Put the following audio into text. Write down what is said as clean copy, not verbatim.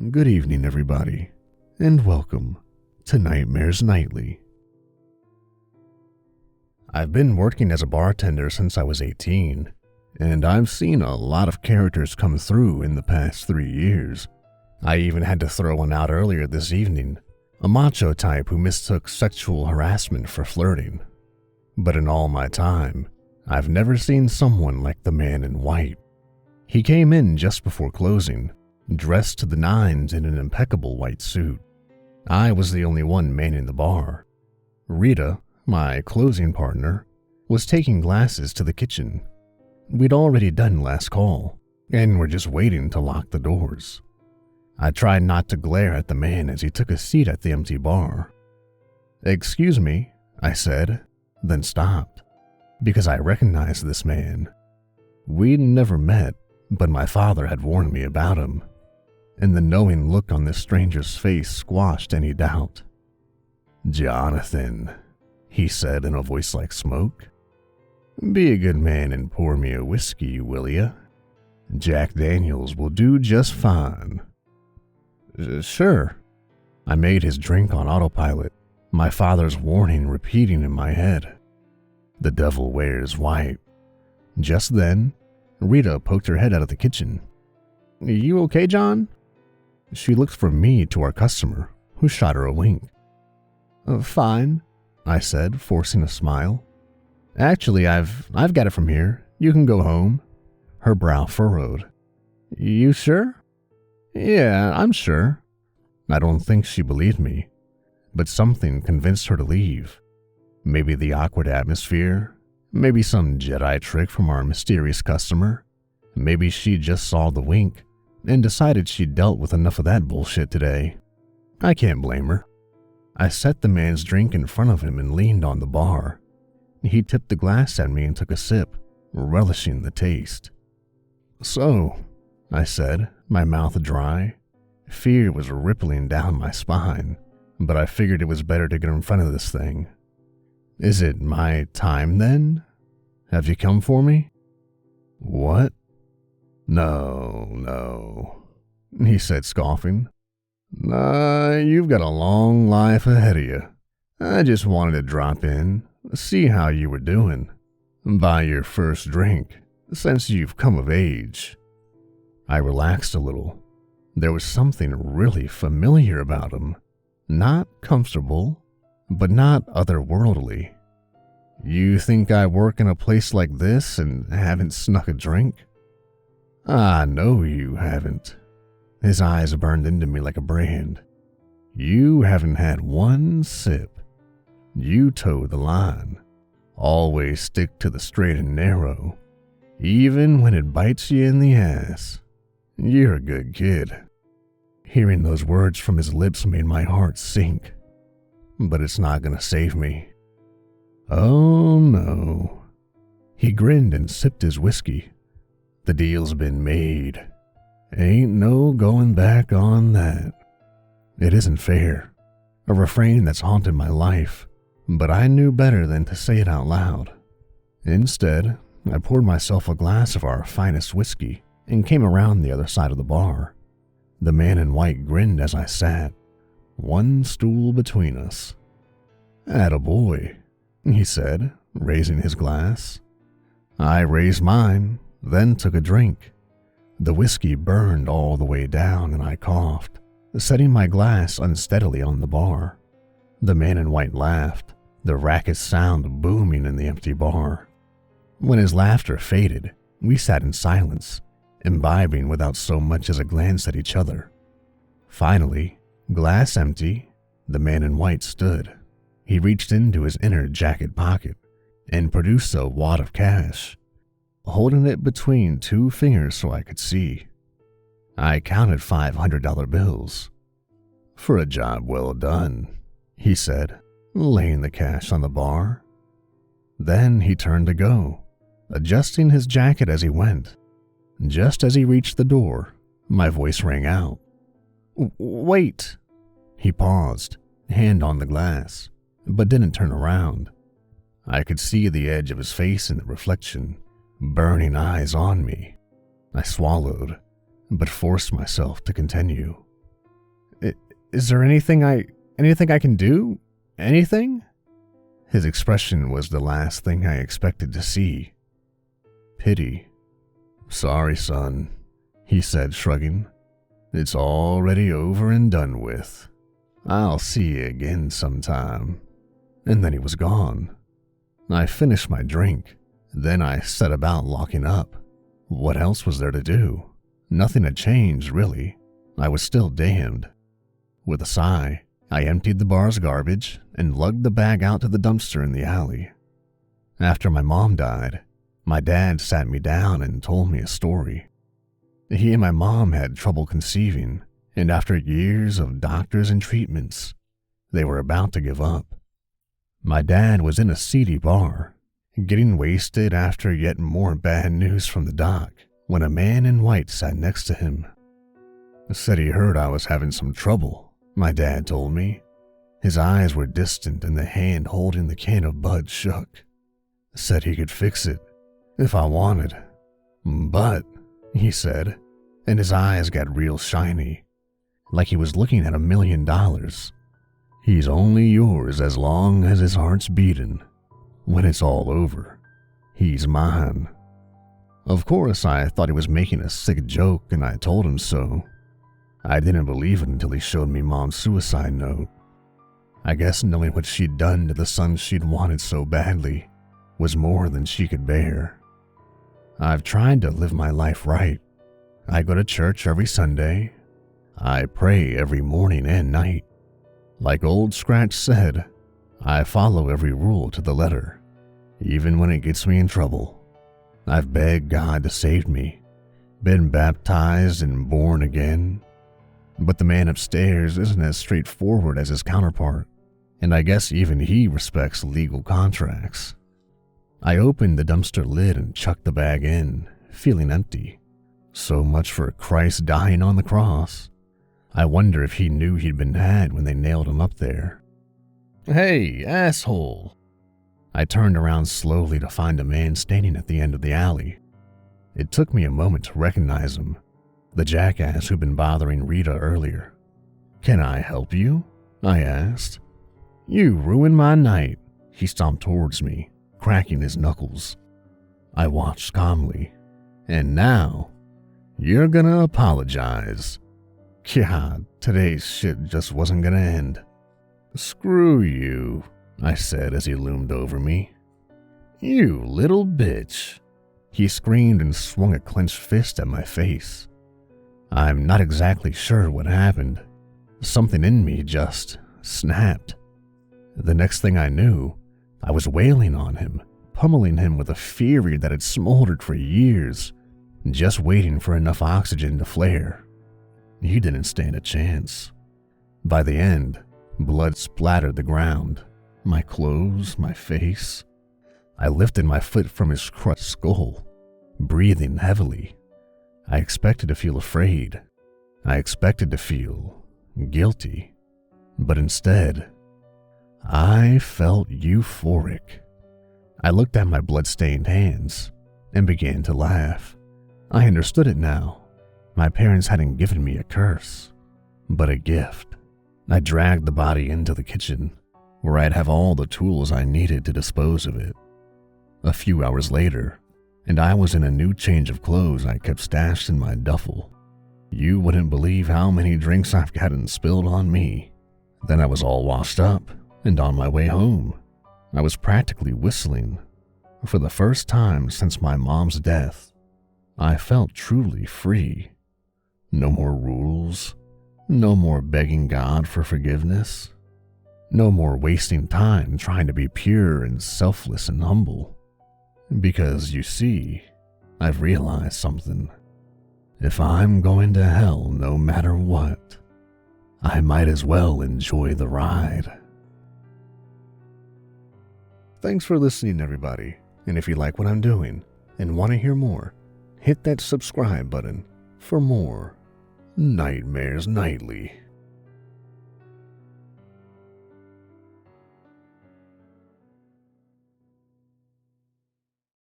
Good evening, everybody, and welcome to Nightmares Nightly. I've been working as a bartender since I was 18, and I've seen a lot of characters come through in the past 3 years. I even had to throw one out earlier this evening, a macho type who mistook sexual harassment for flirting. But in all my time, I've never seen someone like the man in white. He came in just before closing, dressed to the nines in an impeccable white suit. I was the only one manning the bar. Rita, my closing partner, was taking glasses to the kitchen. We'd already done last call, and were just waiting to lock the doors. I tried not to glare at the man as he took a seat at the empty bar. "Excuse me," I said, then stopped, because I recognized this man. We'd never met, but my father had warned me about him, and the knowing look on this stranger's face squashed any doubt. "Jonathan," he said in a voice like smoke. "Be a good man and pour me a whiskey, will ya? Jack Daniels will do just fine." "Sure." I made his drink on autopilot, my father's warning repeating in my head. The devil wears white. Just then, Rita poked her head out of the kitchen. "You okay, John?" She looked from me to our customer, who shot her a wink. "Fine," I said, forcing a smile. "Actually, I've got it from here. You can go home." Her brow furrowed. "You sure?" "Yeah, I'm sure." I don't think she believed me, but something convinced her to leave. Maybe the awkward atmosphere, maybe some Jedi trick from our mysterious customer. Maybe she just saw the wink and decided she'd dealt with enough of that bullshit today. I can't blame her. I set the man's drink in front of him and leaned on the bar. He tipped the glass at me and took a sip, relishing the taste. "So," I said, my mouth dry. Fear was rippling down my spine, but I figured it was better to get in front of this thing. "Is it my time then? Have you come for me?" "What? No, he said, scoffing. "Nah, you've got a long life ahead of you. I just wanted to drop in, see how you were doing, buy your first drink, since you've come of age." I relaxed a little. There was something really familiar about him. Not comfortable, but not otherworldly. "You think I work in a place like this and haven't snuck a drink?" "I know you haven't." His eyes burned into me like a brand. "You haven't had one sip. You toe the line. Always stick to the straight and narrow, even when it bites you in the ass. You're a good kid." Hearing those words from his lips made my heart sink. But it's not gonna save me. "Oh no." He grinned and sipped his whiskey. "The deal's been made. Ain't no going back on that." It isn't fair. A refrain that's haunted my life, but I knew better than to say it out loud. Instead, I poured myself a glass of our finest whiskey and came around the other side of the bar. The man in white grinned as I sat, one stool between us. "Attaboy," he said, raising his glass. I raised mine, then took a drink. The whiskey burned all the way down and I coughed, setting my glass unsteadily on the bar. The man in white laughed, the raucous sound booming in the empty bar. When his laughter faded, we sat in silence, imbibing without so much as a glance at each other. Finally, glass empty, the man in white stood. He reached into his inner jacket pocket and produced a wad of cash, holding it between 2 fingers so I could see. I counted $500 bills. "For a job well done," he said, laying the cash on the bar. Then he turned to go, adjusting his jacket as he went. Just as he reached the door, my voice rang out. "Wait!" He paused, hand on the glass, but didn't turn around. I could see the edge of his face in the reflection, burning eyes on me. I swallowed, but forced myself to continue. Is there anything I can do? Anything? His expression was the last thing I expected to see. Pity. Sorry, son, he said, shrugging. It's already over and done with. I'll see you again sometime. And then he was gone. I finished my drink. Then I set about locking up. What else was there to do? Nothing had changed, really. I was still damned. With a sigh, I emptied the bar's garbage and lugged the bag out to the dumpster in the alley. After my mom died, my dad sat me down and told me a story. He and my mom had trouble conceiving, and after years of doctors and treatments, they were about to give up. My dad was in a seedy bar, getting wasted after yet more bad news from the doc, when a man in white sat next to him. Said he heard I was having some trouble, my dad told me. His eyes were distant and the hand holding the can of Bud shook. Said he could fix it, if I wanted. But, he said, and his eyes got real shiny, like he was looking at $1 million. He's only yours as long as his heart's beating. When it's all over, he's mine. Of course, I thought he was making a sick joke, and I told him so. I didn't believe it until he showed me Mom's suicide note. I guess knowing what she'd done to the son she'd wanted so badly was more than she could bear. I've tried to live my life right. I go to church every Sunday. I pray every morning and night. Like Old Scratch said, I follow every rule to the letter, even when it gets me in trouble. I've begged God to save me, been baptized and born again. But the man upstairs isn't as straightforward as his counterpart, and I guess even he respects legal contracts. I opened the dumpster lid and chucked the bag in, feeling empty. So much for Christ dying on the cross. I wonder if he knew he'd been had when they nailed him up there. Hey, asshole! I turned around slowly to find a man standing at the end of the alley. It took me a moment to recognize him, the jackass who'd been bothering Rita earlier. Can I help you? I asked. You ruined my night. He stomped towards me, cracking his knuckles. I watched calmly. And now, you're gonna apologize. God, today's shit just wasn't gonna end. Screw you, I said as he loomed over me. You little bitch. He screamed and swung a clenched fist at my face. I'm not exactly sure what happened. Something in me just snapped. The next thing I knew, I was wailing on him, pummeling him with a fury that had smoldered for years, just waiting for enough oxygen to flare. He didn't stand a chance. By the end, blood splattered the ground, my clothes, my face. I lifted my foot from his crushed skull, breathing heavily. I expected to feel afraid. I expected to feel guilty. But instead, I felt euphoric. I looked at my blood-stained hands and began to laugh. I understood it now. My parents hadn't given me a curse, but a gift. I dragged the body into the kitchen, where I'd have all the tools I needed to dispose of it. A few hours later, and I was in a new change of clothes I kept stashed in my duffel. You wouldn't believe how many drinks I've gotten spilled on me. Then I was all washed up and on my way home. I was practically whistling. For the first time since my mom's death, I felt truly free. No more rules. No more begging God for forgiveness. No more wasting time trying to be pure and selfless and humble. Because, you see, I've realized something. If I'm going to hell no matter what, I might as well enjoy the ride. Thanks for listening, everybody. And if you like what I'm doing and want to hear more, hit that subscribe button for more Nightmares Nightly.